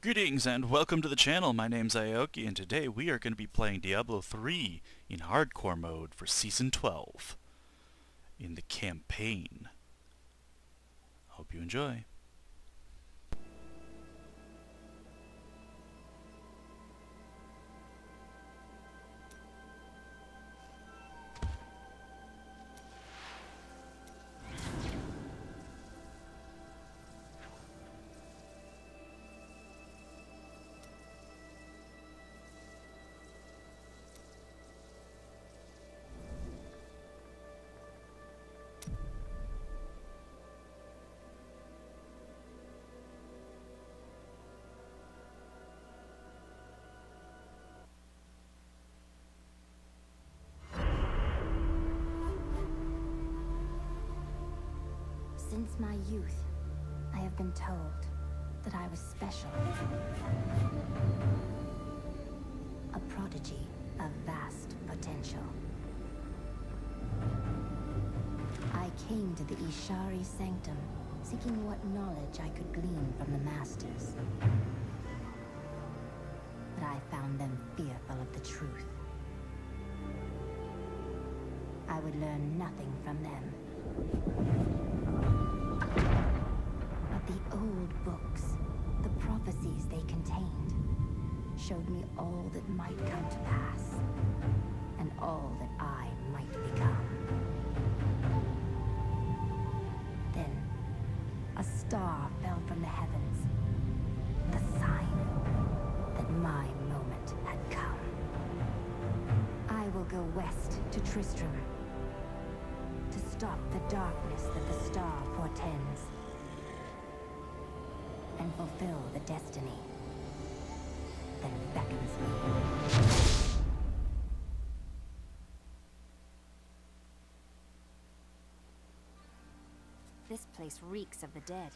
Greetings and welcome to the channel. My name's Aoki and today we are going to be playing Diablo 3 in hardcore mode for Season 12 in the campaign. Hope you enjoy. Since my youth, I have been told that I was special. A prodigy of vast potential. I came to the Ishari Sanctum, seeking what knowledge I could glean from the Masters. But I found them fearful of the truth. I would learn nothing from them. But the old books, the prophecies they contained, showed me all that might come to pass, and all that I might become. Then, a star fell from the heavens, the sign that my moment had come. I will go west to Tristram, to stop the darkness that the star portends, and fulfill the destiny that beckons me. This place reeks of the dead.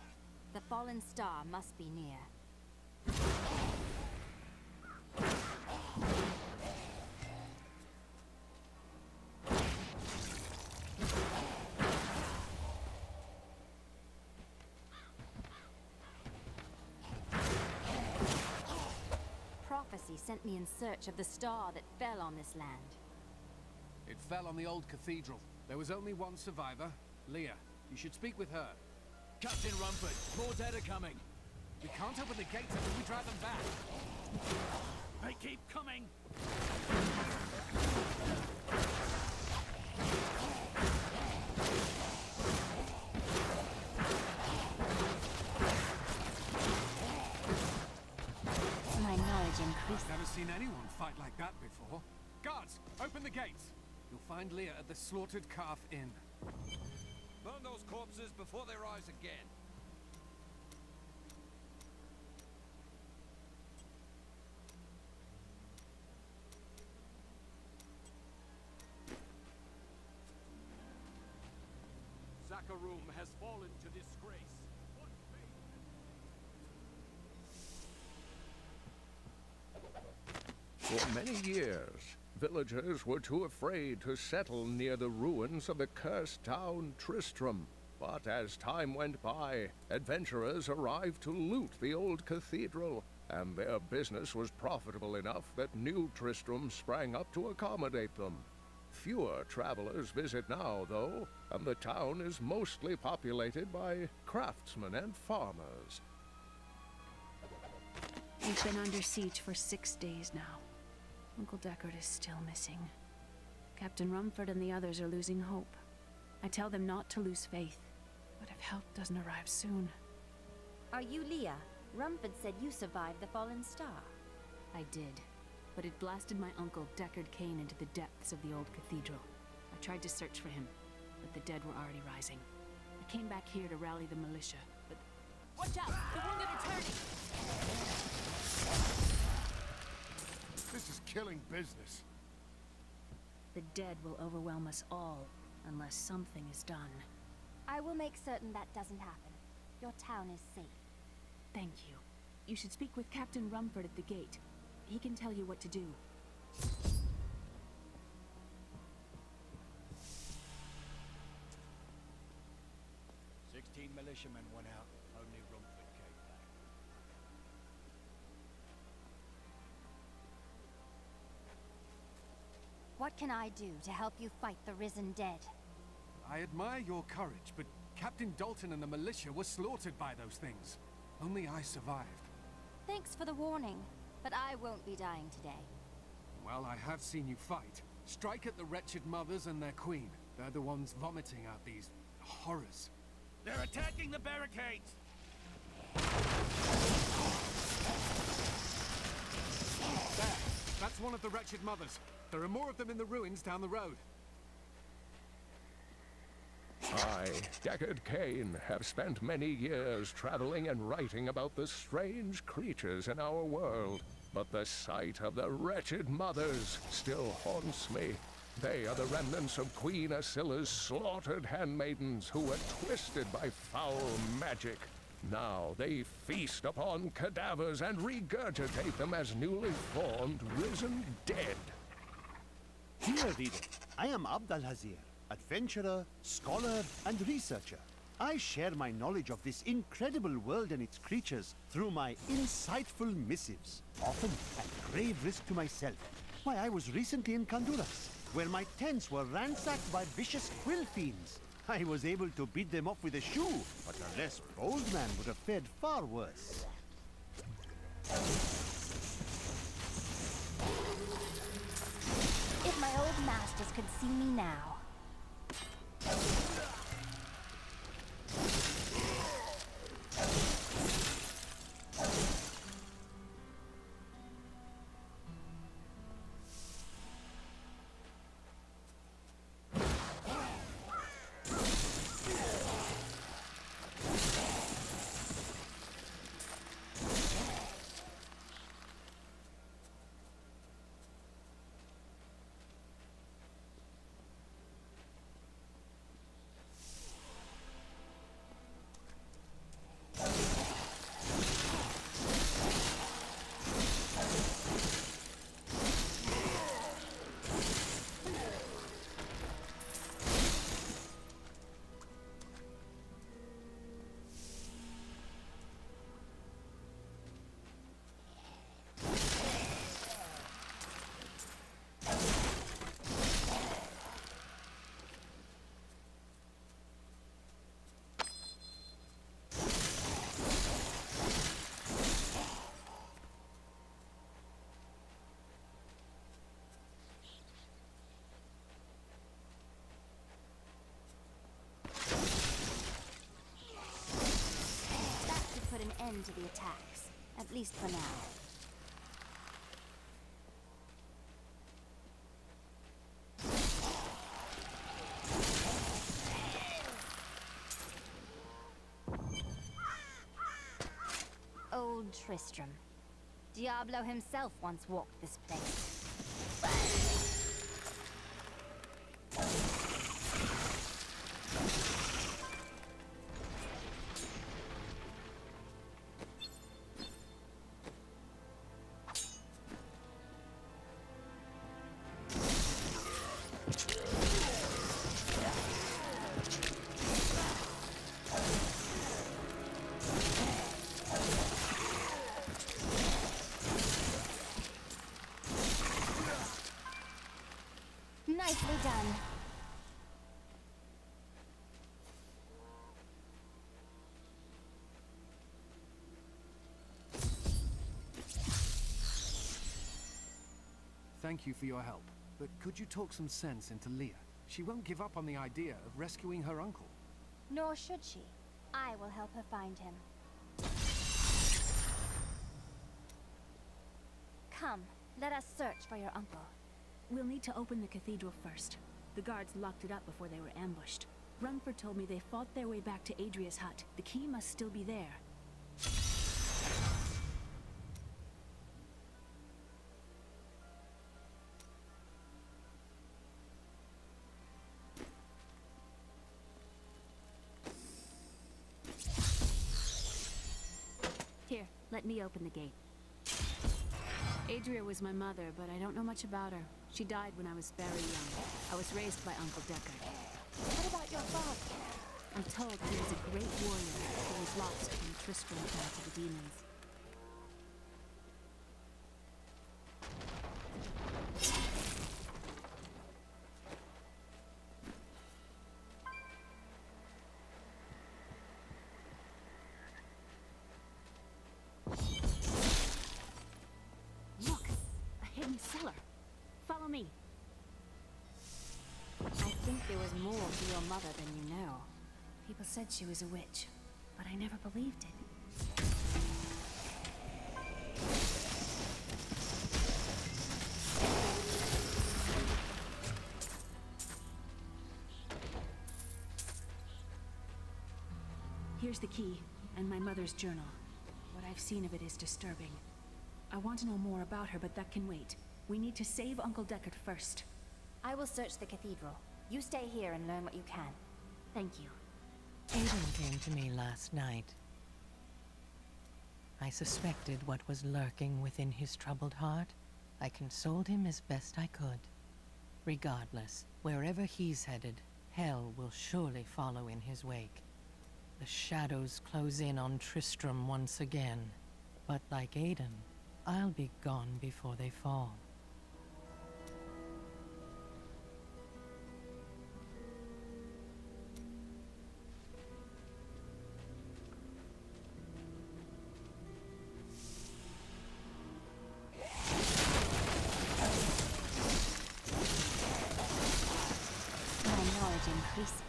The fallen star must be near. Prophecy sent me in search of the star that fell on this land. It fell on the old cathedral. There was only one survivor, Leah. You should speak with her. Captain Rumford, more dead are coming. We can't open the gates until we drive them back. They keep coming. My knowledge increases. Never seen anyone fight like that before. Guards, open the gates. You'll find Leah at the Slaughtered Calf Inn. Burn those corpses before they rise again. Zakarum has fallen to disgrace. What fate? For many years, villagers were too afraid to settle near the ruins of the cursed town Tristram. But as time went by, adventurers arrived to loot the old cathedral, and their business was profitable enough that New Tristram sprang up to accommodate them. Fewer travelers visit now, though, and the town is mostly populated by craftsmen and farmers. We've been under siege for 6 days now. Uncle Deckard is still missing. Captain Rumford and the others are losing hope. I tell them not to lose faith, but if help doesn't arrive soon... Are you Leah? Rumford said you survived the fallen star. I did, but it blasted my uncle Deckard Cain into the depths of the old cathedral. I tried to search for him, but the dead were already rising. I came back here to rally the militia, but... Watch out! The wounded are turning! This is killing business. The dead will overwhelm us all, unless something is done. I will make certain that doesn't happen. Your town is safe. Thank you. You should speak with Captain Rumford at the gate. He can tell you what to do. 16 militiamen went out. Only Rumford came back. What can I do to help you fight the risen dead? I admire your courage, but Captain Dalton and the militia were slaughtered by those things. Only I survived. Thanks for the warning, but I won't be dying today. Well, I have seen you fight. Strike at the wretched mothers and their queen. They're the ones vomiting out these horrors. They're attacking the barricades! There! That's one of the wretched mothers. There are more of them in the ruins down the road. I, Deckard Cain, have spent many years traveling and writing about the strange creatures in our world. But the sight of the wretched mothers still haunts me. They are the remnants of Queen Asilla's slaughtered handmaidens who were twisted by foul magic. Now they feast upon cadavers and regurgitate them as newly formed, risen dead. Dear reader, I am Abd al-Hazir, adventurer, scholar, and researcher. I share my knowledge of this incredible world and its creatures through my insightful missives, often at grave risk to myself. Why, I was recently in Honduras, where my tents were ransacked by vicious quill fiends. I was able to beat them off with a shoe, but a less bold man would have fared far worse. If my old masters could see me now. Put an end to the attacks, at least for now. Old Tristram. Diablo himself once walked this place. Nicely done. Thank you for your help. But could you talk some sense into Leah? She won't give up on the idea of rescuing her uncle. Nor should she. I will help her find him. Come, let us search for your uncle. We'll need to open the cathedral first. The guards locked it up before they were ambushed. Rumford told me they fought their way back to Adria's hut. The key must still be there. Here, let me open the gate. Adria was my mother, but I don't know much about her. She died when I was very young. I was raised by Uncle Deckard. What about your father? I'm told he was a great warrior who was lost when Tristram fell to the demons. underground cellar. Follow me. I think there was more to your mother than you know. People said she was a witch, but I never believed it. Here's the key, and my mother's journal. What I've seen of it is disturbing. I want to know more about her, but that can wait. We need to save Uncle Deckard first. I will search the cathedral. You stay here and learn what you can. Thank you. Aiden came to me last night. I suspected what was lurking within his troubled heart. I consoled him as best I could. Regardless, wherever he's headed, hell will surely follow in his wake. The shadows close in on Tristram once again. But like Aiden, I'll be gone before they fall. My knowledge increases.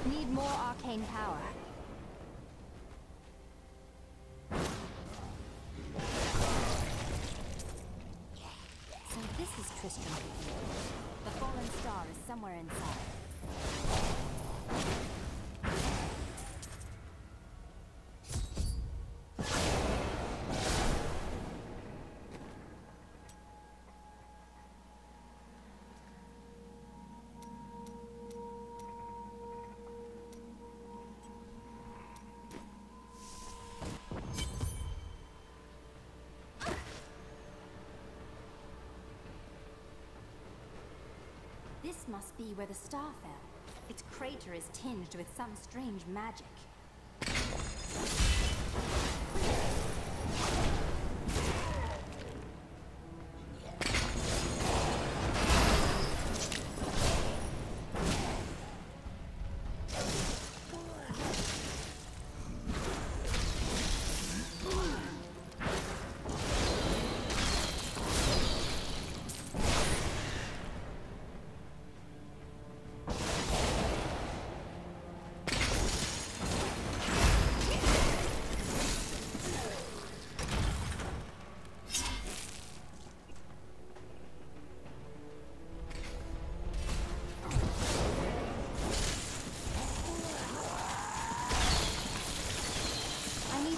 Need more arcane power. So this is Tristram. The fallen star is somewhere inside. This must be where the star fell. Its crater is tinged with some strange magic.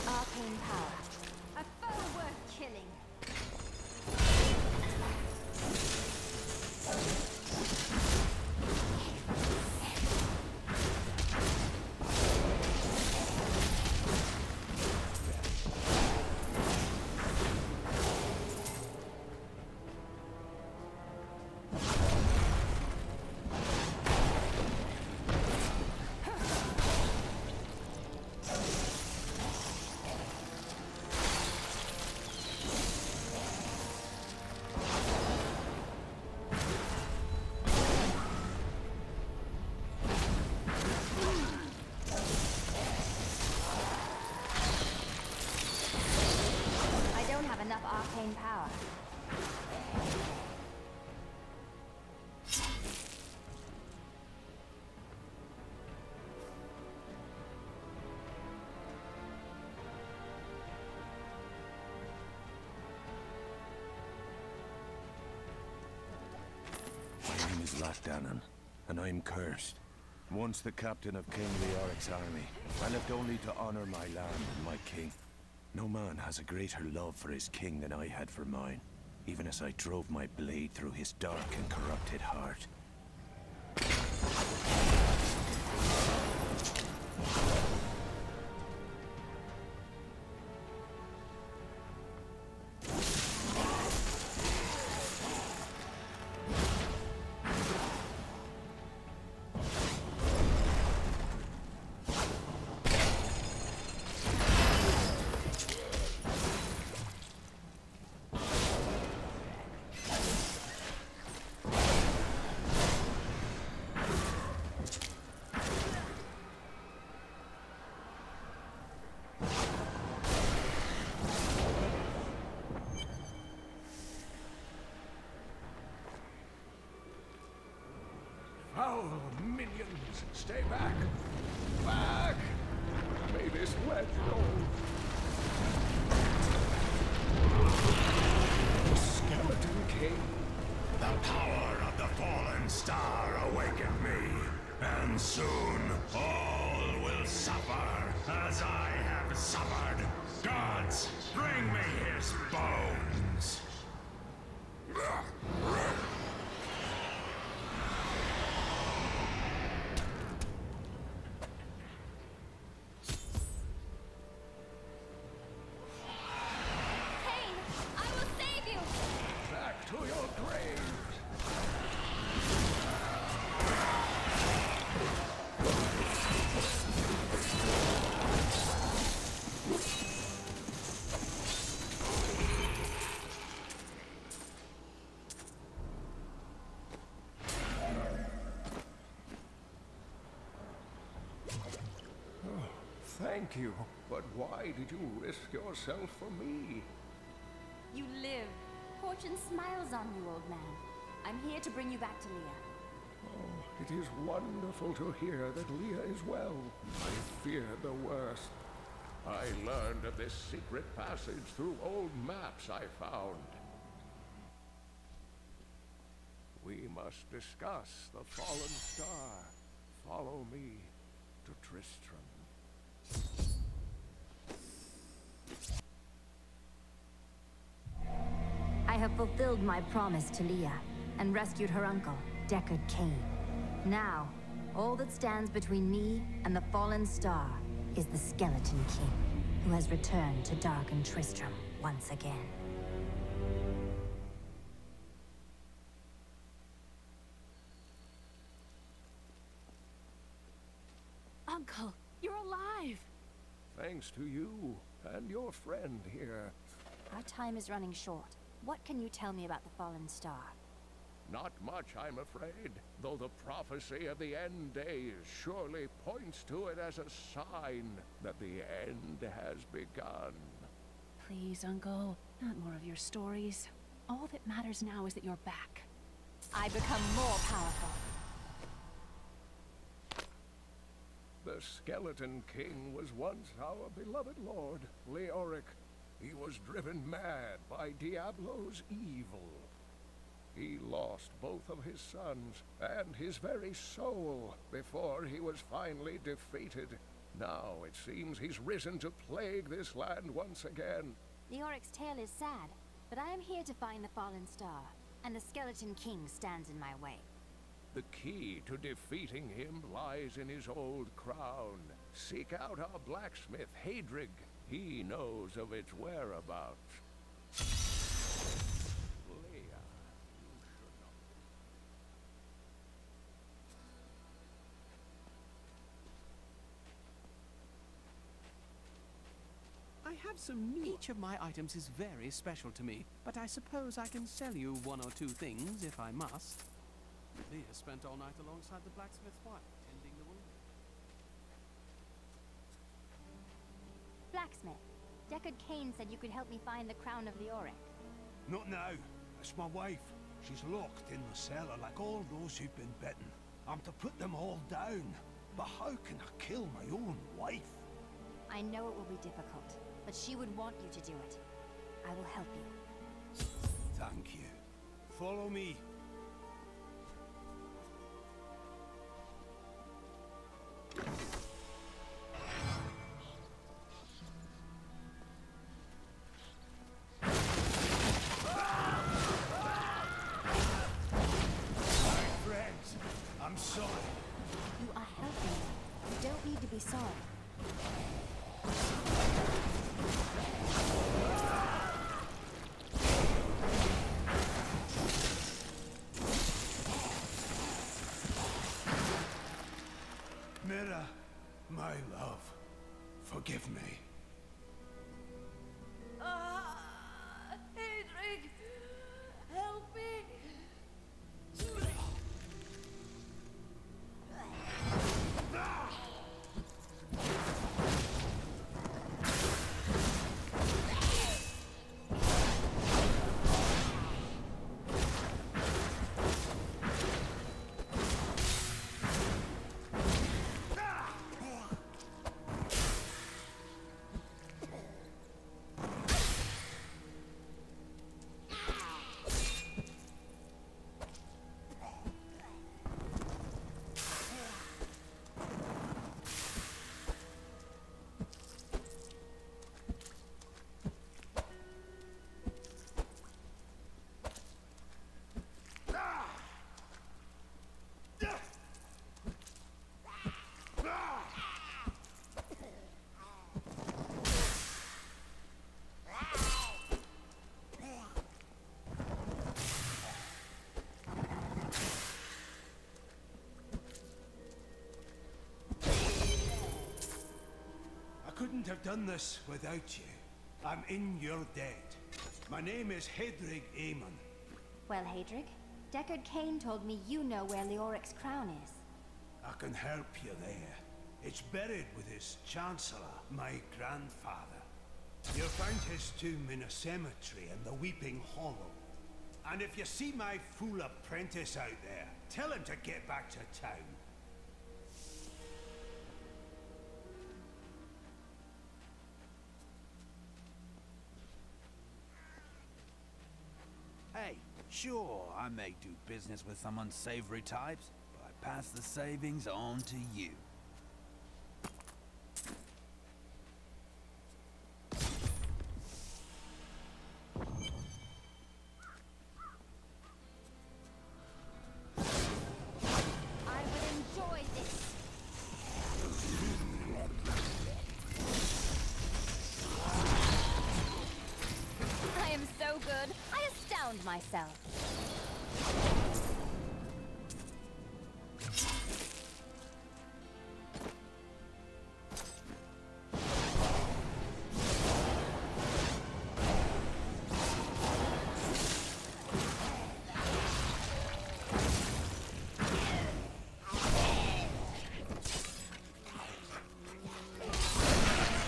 Arcane power. A foe worth killing. Enough arcane power. My name is Latdanan, and I'm cursed. Once the captain of King Leoric's army, I lived only to honor my land and my king. No man has a greater love for his king than I had for mine, even as I drove my blade through his dark and corrupted heart. Guards, stay back! Back! May this wedge go. The Skeleton King. The power of the fallen star awakened me, and soon all will suffer as I have suffered. Gods, bring me his bones! Back to your graves! Thank you, but why did you risk yourself for me? You live. Fortune smiles on you, old man. I'm here to bring you back to Leah. Oh, it is wonderful to hear that Leah is well. I feared the worst. I learned of this secret passage through old maps I found. We must discuss the fallen star. Follow me to Tristram. I have fulfilled my promise to Leah and rescued her uncle, Deckard Cain. Now, all that stands between me and the fallen star is the Skeleton King, who has returned to darken Tristram once again. Uncle, you're alive! Thanks to you and your friend here. Our time is running short. What can you tell me about the fallen star? Not much, I'm afraid, though the prophecy of the end days surely points to it as a sign that the end has begun. Please, Uncle, not more of your stories. All that matters now is that you're back. I become more powerful. The Skeleton King was once our beloved lord, Leoric. He was driven mad by Diablo's evil. He lost both of his sons and his very soul before he was finally defeated. Now it seems he's risen to plague this land once again. Leoric's tale is sad, but I am here to find the fallen star, and the Skeleton King stands in my way. The key to defeating him lies in his old crown. Seek out our blacksmith, Hadrig. He knows of its whereabouts. Leah, you should not. I have some new... Each of my items is very special to me, but I suppose I can sell you one or two things if I must. Leah spent all night alongside the blacksmith's wife, tending the wound. Blacksmith, Deckard Cain said you could help me find the crown of Leoric. Not now. It's my wife. She's locked in the cellar like all those who've been bitten. I'm to put them all down. But how can I kill my own wife? I know it will be difficult, but she would want you to do it. I will help you. Thank you. Follow me. You are helping me. You don't need to be sorry. Mira, my love, forgive me. Hadrig, help me. couldn't have done this without you. I'm in your debt. My name is Hedrig Aemon. Well, Hadrig, Deckard Cain told me you know where Leoric's crown is. I can help you there. It's buried with his Chancellor, my grandfather. You'll find his tomb in a cemetery in the Weeping Hollow. And if you see my fool apprentice out there, tell him to get back to town. Hey, sure, I may do business with some unsavory types, but I pass the savings on to you. I would enjoy this. I am so good, I astound myself.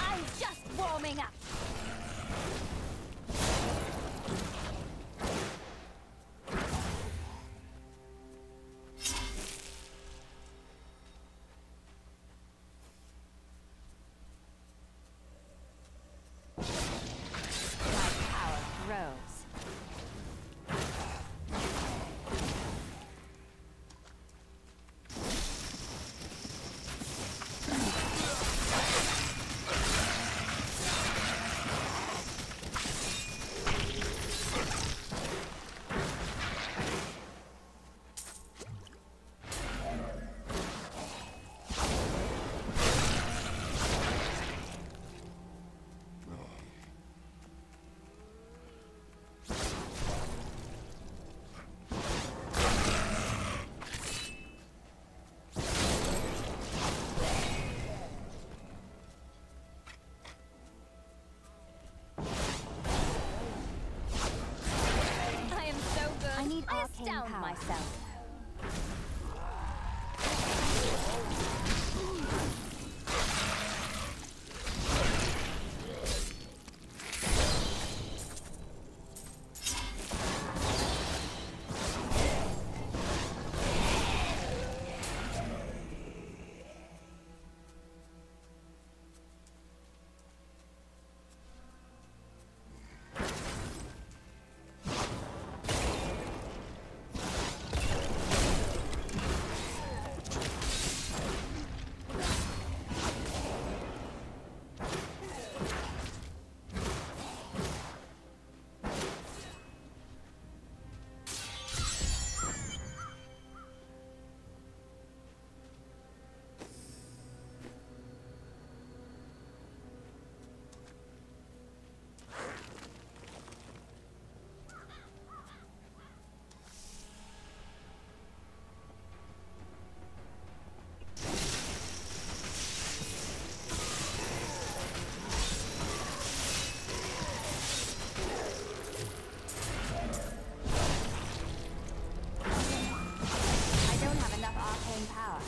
I'm just warming up. My power grows. I am so good. I need arcane astound power. Myself. I don't have enough arcane power.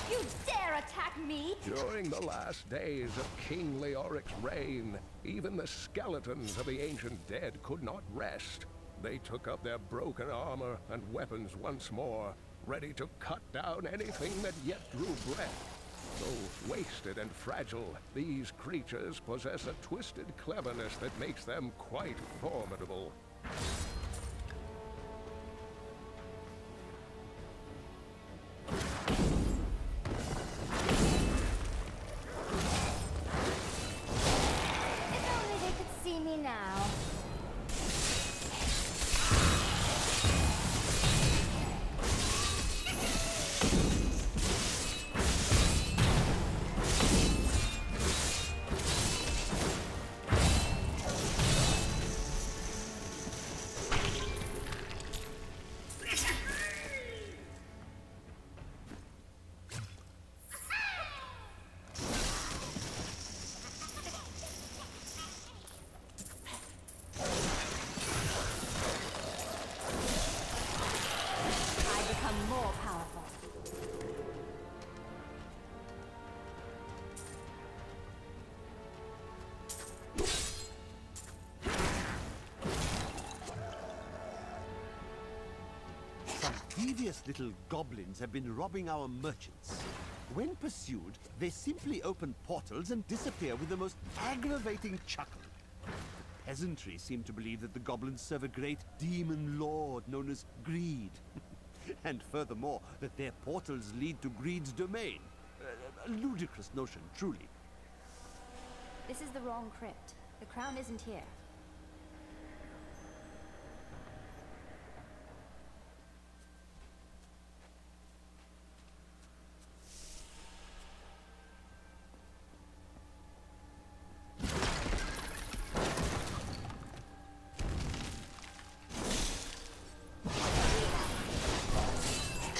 You dare attack me? During the last days of King Leoric's reign, even the skeletons of the ancient dead could not rest. They took up their broken armor and weapons once more, ready to cut down anything that yet drew breath. Though wasted and fragile, these creatures possess a twisted cleverness that makes them quite formidable. If only they could see me now. devious little goblins have been robbing our merchants. When pursued, they simply open portals and disappear with the most aggravating chuckle. The peasantry seem to believe that the goblins serve a great demon lord known as Greed. And furthermore, that their portals lead to Greed's domain. A ludicrous notion, truly. This is the wrong crypt. The crown isn't here.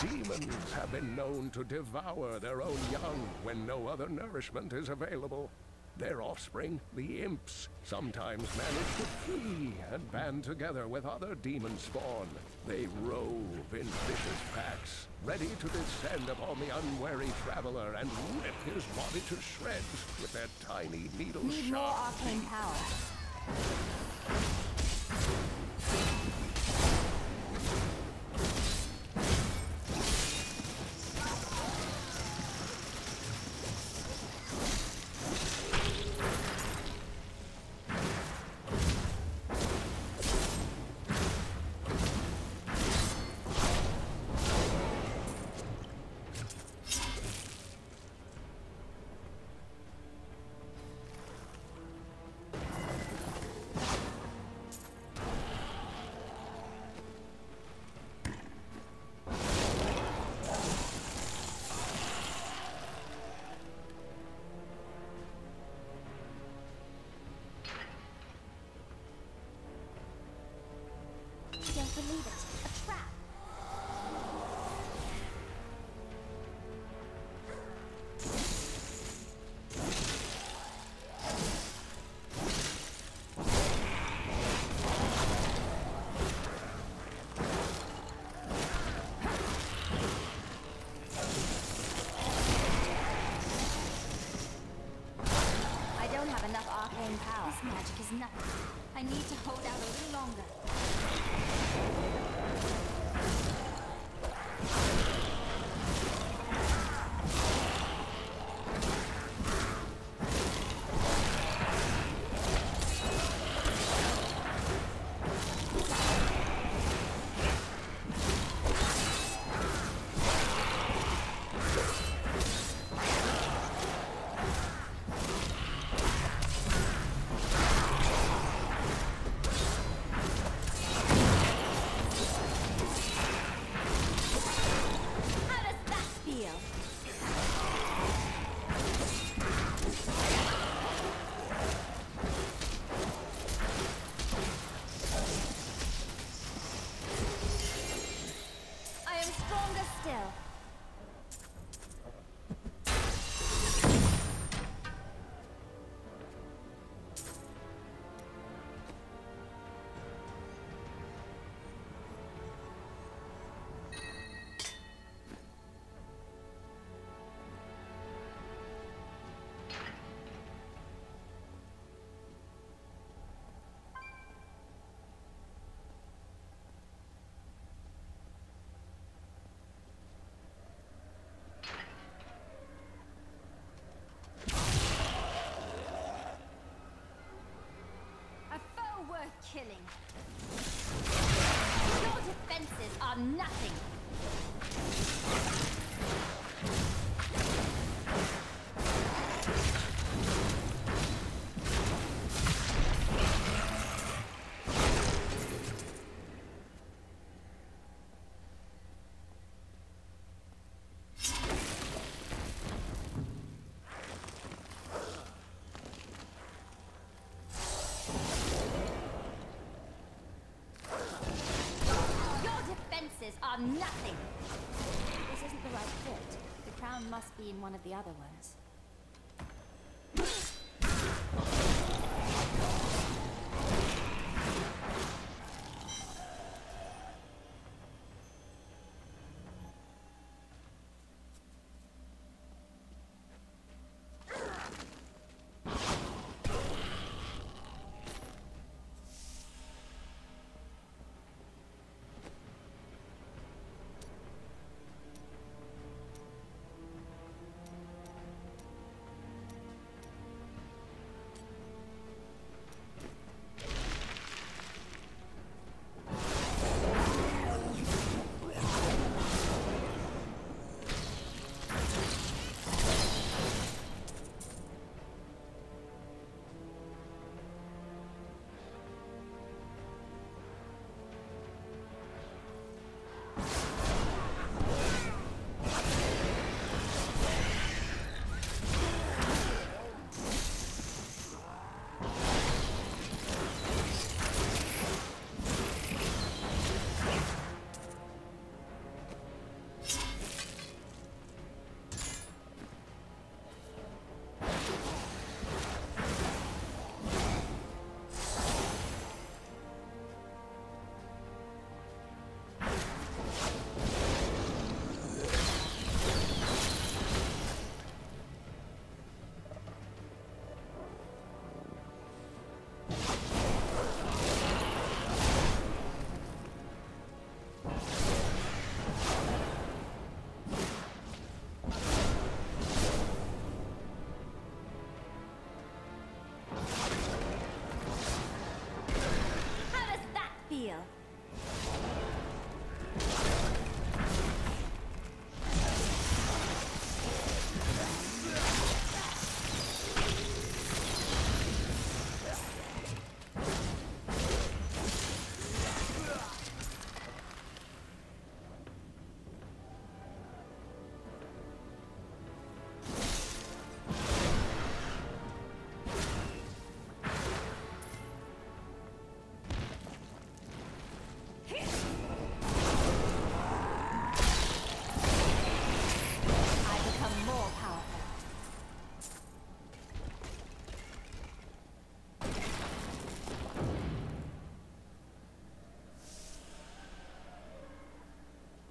Demons have been known to devour their own young when no other nourishment is available. Their offspring, the imps, sometimes manage to flee and band together with other demon spawn. They rove in vicious packs, ready to descend upon the unwary traveler and rip his body to shreds with their tiny needle Need more sharp arcane power. Don't believe it. A trap. I don't have enough arcane power. This magic is nothing. I need to hold out a little longer. Still. Killing. Your defenses are nothing. Are nothing. This isn't the right fit. The crown must be in one of the other ones.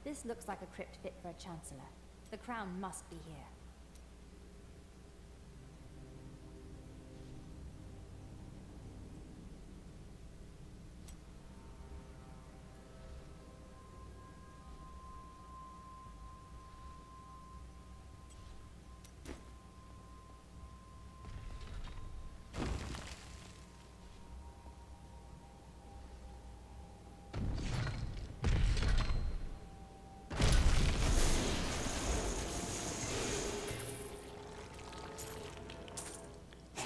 This looks like a crypt fit for a chancellor. The crown must be here.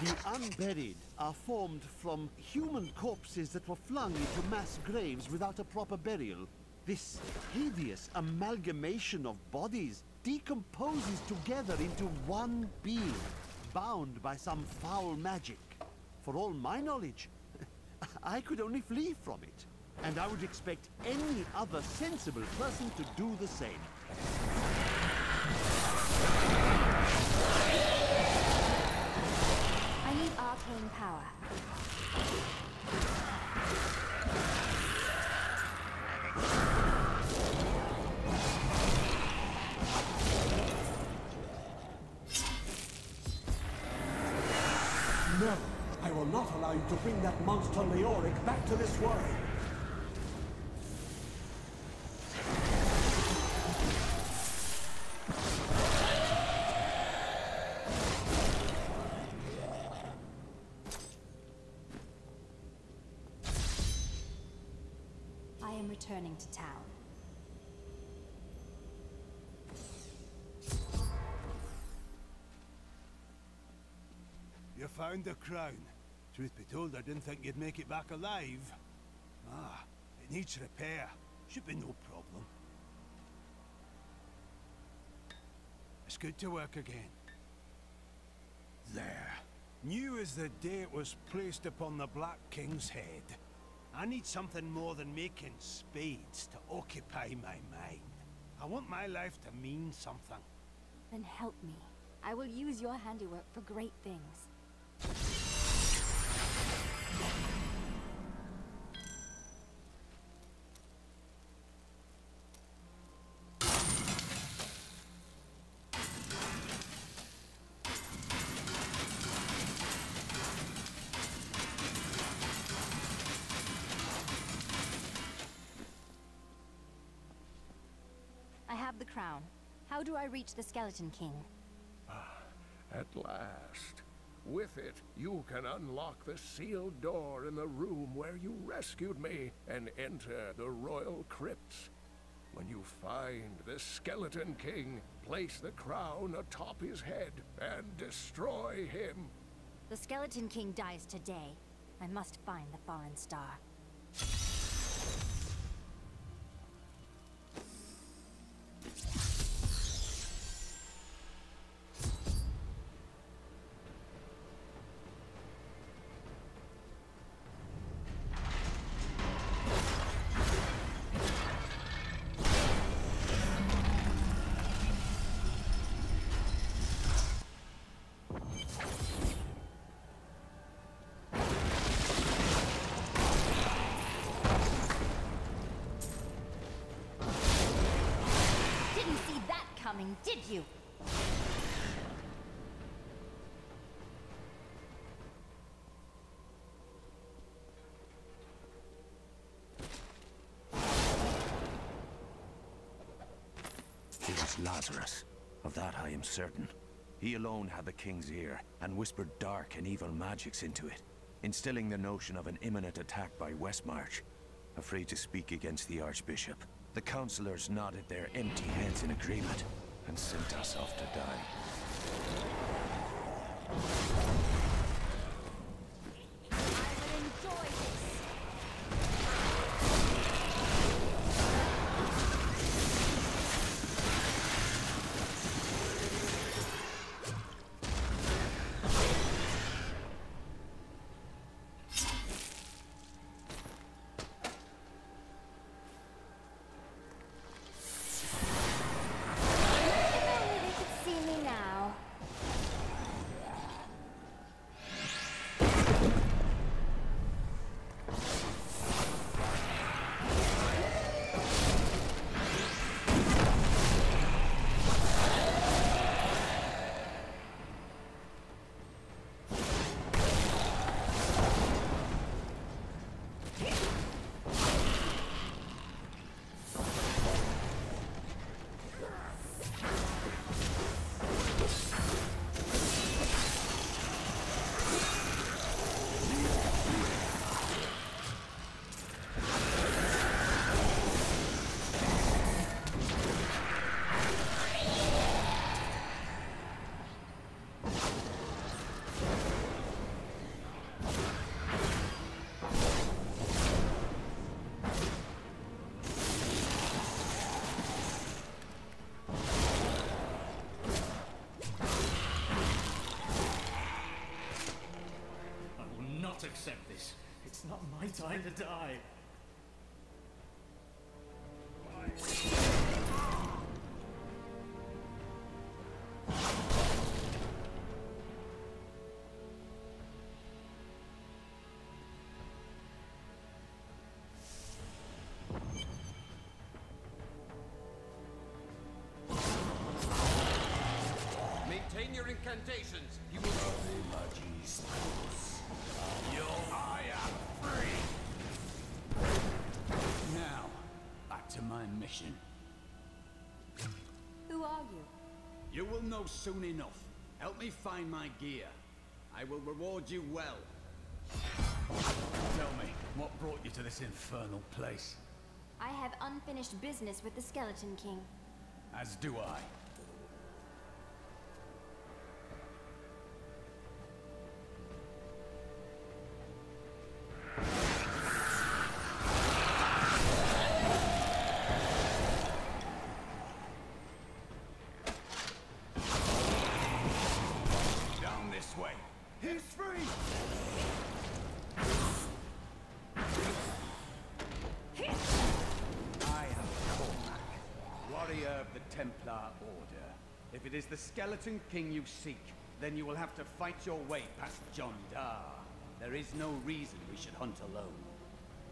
The unburied are formed from human corpses that were flung into mass graves without a proper burial. This hideous amalgamation of bodies decomposes together into one being, bound by some foul magic. For all my knowledge, I could only flee from it. And I would expect any other sensible person to do the same. I need arcane power. No, I will not allow you to bring that monster Leoric back to this world. I am returning to town. You found the crown. Truth be told, I didn't think you'd make it back alive. Ah, it needs repair. Should be no problem. It's good to work again. There. New as the day it was placed upon the Black King's head. I need something more than making spades to occupy my mind. I want my life to mean something. Then help me. I will use your handiwork for great things. I have the crown. How do I reach the Skeleton King? At last. With it, you can unlock the sealed door in the room where you rescued me and enter the royal crypts. When you find the Skeleton King, place the crown atop his head and destroy him. The Skeleton King dies today. I must find the fallen star. Did you? It was Lazarus. Of that I am certain. He alone had the king's ear, and whispered dark and evil magics into it, instilling the notion of an imminent attack by Westmarch. Afraid to speak against the Archbishop, the councillors nodded their empty heads in agreement, and sent us off to die. I will enjoy this. accept this. It's not my time to die. Maintain your incantations. You will I am free! Now, back to my mission. Who are you? You will know soon enough. Help me find my gear. I will reward you well. Tell me, what brought you to this infernal place? I have unfinished business with the Skeleton King. As do I. Down this way. He's free! I am Cormac, warrior of the Templar Order. If it is the Skeleton King you seek, then you will have to fight your way past John Dar. There is no reason we should hunt alone.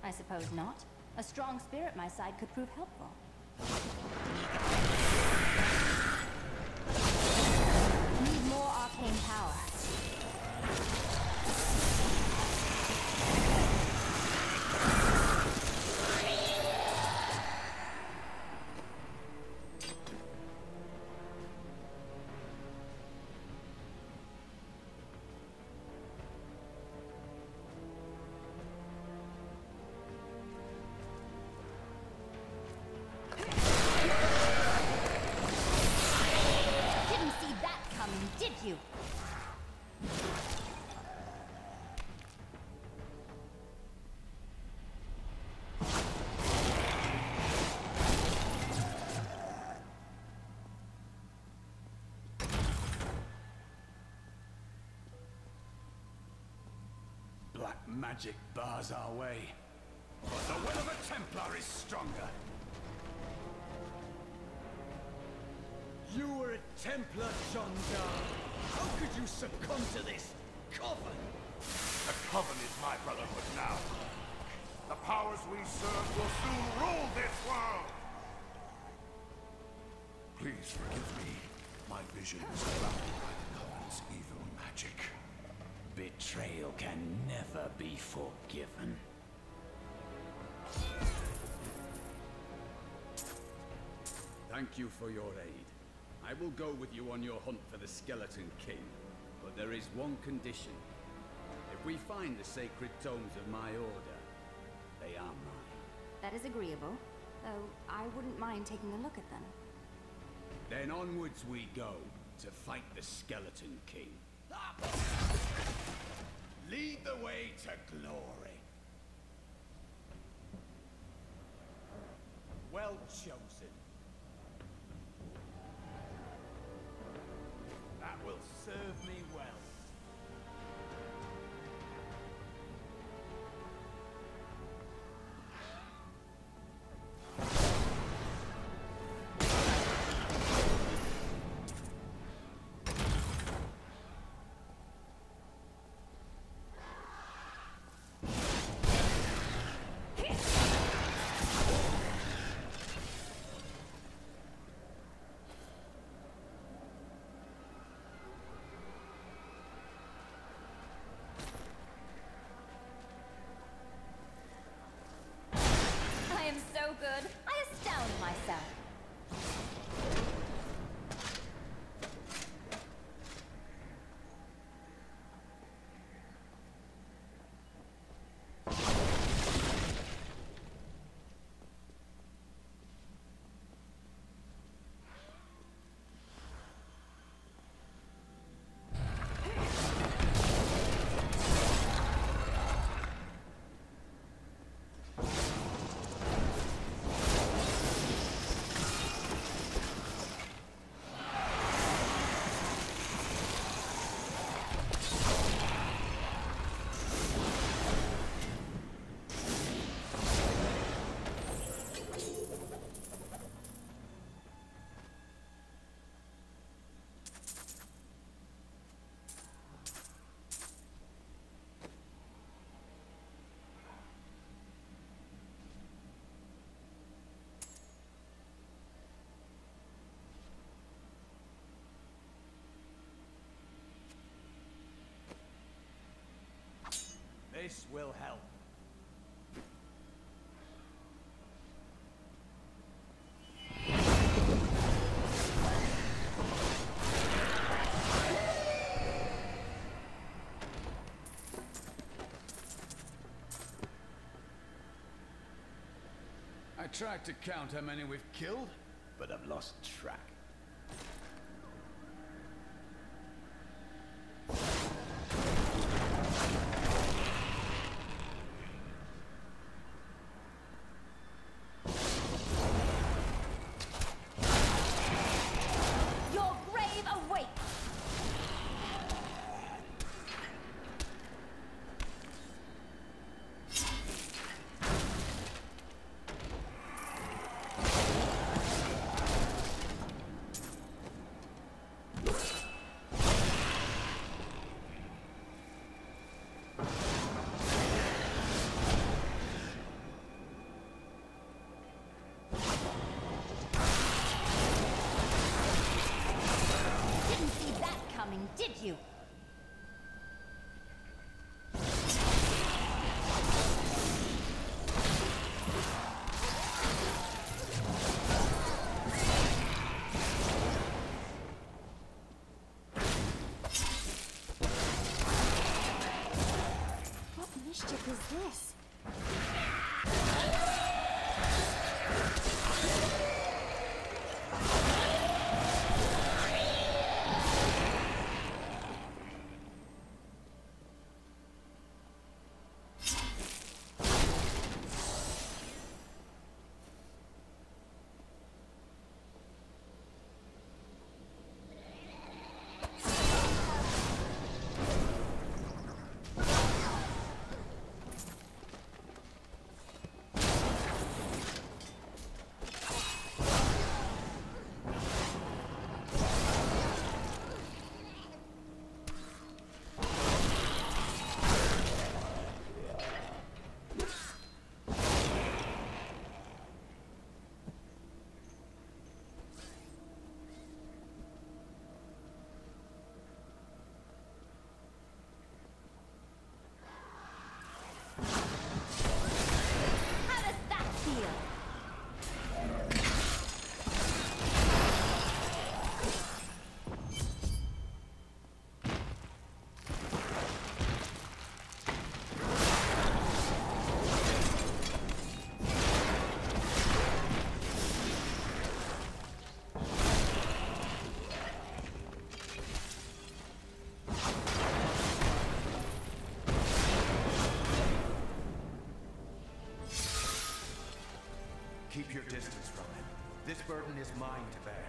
I suppose not. A strong spirit at my side could prove helpful. Need more arcane power. Didn't see that coming, did you? Black magic bars our way. But the will of a Templar is stronger. You were a Templar, John Dar. How could you succumb to this coven? The Coven is my brotherhood now. The powers we serve will soon rule this world! Please forgive me. My vision is clouded by the Coven's evil magic. Betrayal can never be forgiven. Thank you for your aid. I will go with you on your hunt for the Skeleton King. But there is one condition. If we find the sacred tomes of my order, they are mine. That is agreeable, though I wouldn't mind taking a look at them. Then onwards we go to fight the Skeleton King. Lead the way to glory. Well chosen. That will serve me well. I am so good, I astound myself. This will help. I tried to count how many we've killed, but I've lost track. Your grave awaits! Didn't see that coming, did you? What mischief is this? How does that feel? Keep your distance from him. This burden is mine to bear.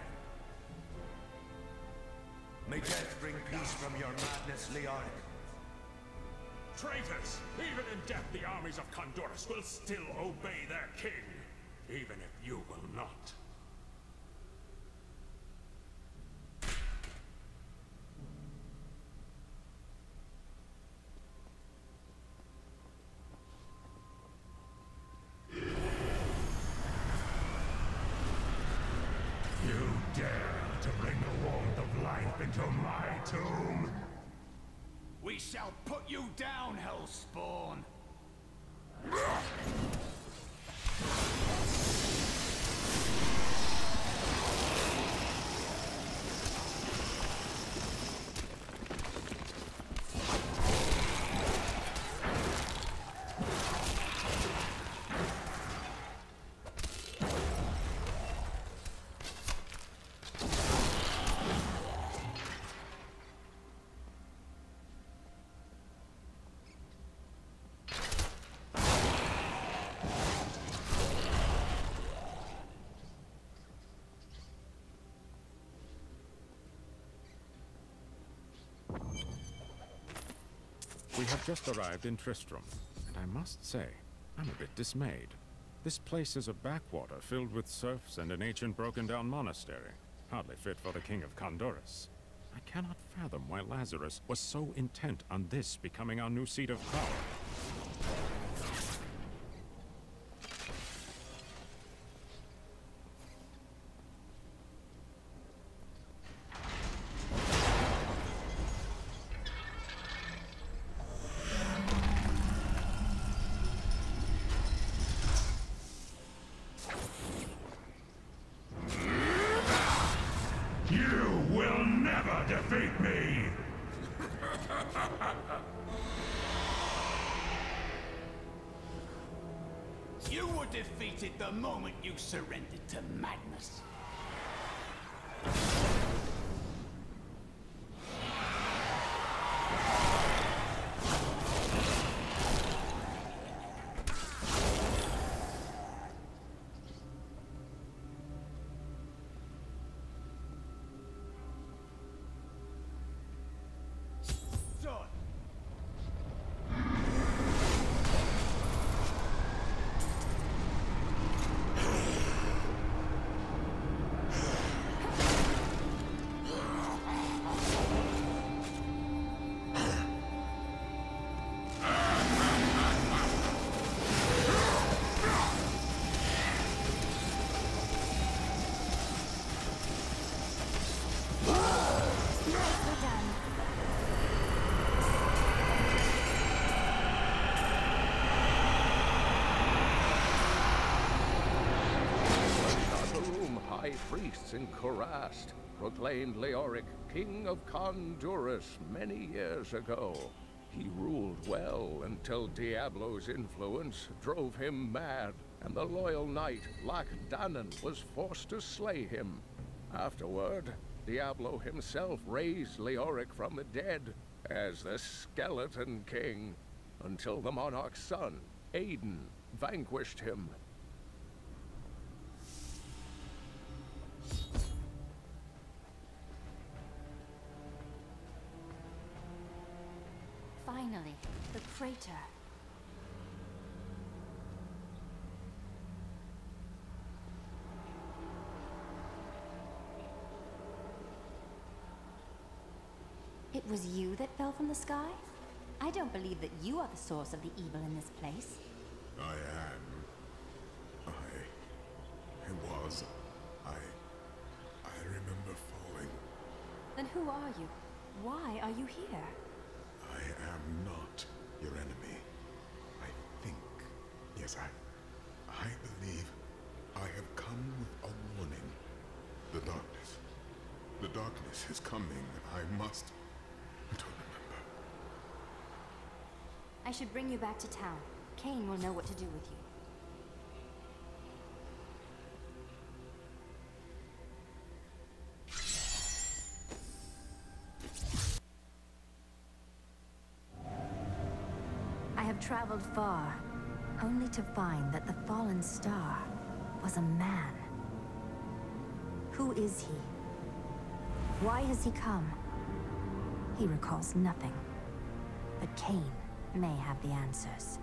May death bring peace from your madness, Leoric. Traitors! Even in death, the armies of Condorus will still obey their king, even if you will not. You dare to bring the warmth of life into my tomb? We shall put you down, Hellspawn! We have just arrived in Tristram, and I must say, I'm a bit dismayed. This place is a backwater filled with serfs and an ancient broken-down monastery, hardly fit for the king of Condorus. I cannot fathom why Lazarus was so intent on this becoming our new seat of power. will never defeat me! You were defeated the moment you surrendered to madness. High priests in Kurast proclaimed Leoric King of Khanduras many years ago. He ruled well until Diablo's influence drove him mad, and the loyal knight Lac Danan was forced to slay him. Afterward, Diablo himself raised Leoric from the dead as the Skeleton King, until the monarch's son, Aiden, vanquished him. Finally, the crater. It was you that fell from the sky? I don't believe that you are the source of the evil in this place. I am. I remember falling. Then who are you? Why are you here? I am not your enemy. I think. Yes, I believe I have come with a warning. The darkness. The darkness is coming. I must to remember. I should bring you back to town. Cain will know what to do with you. I have traveled far, only to find that the fallen star was a man. Who is he? Why has he come? He recalls nothing. But Cain may have the answers.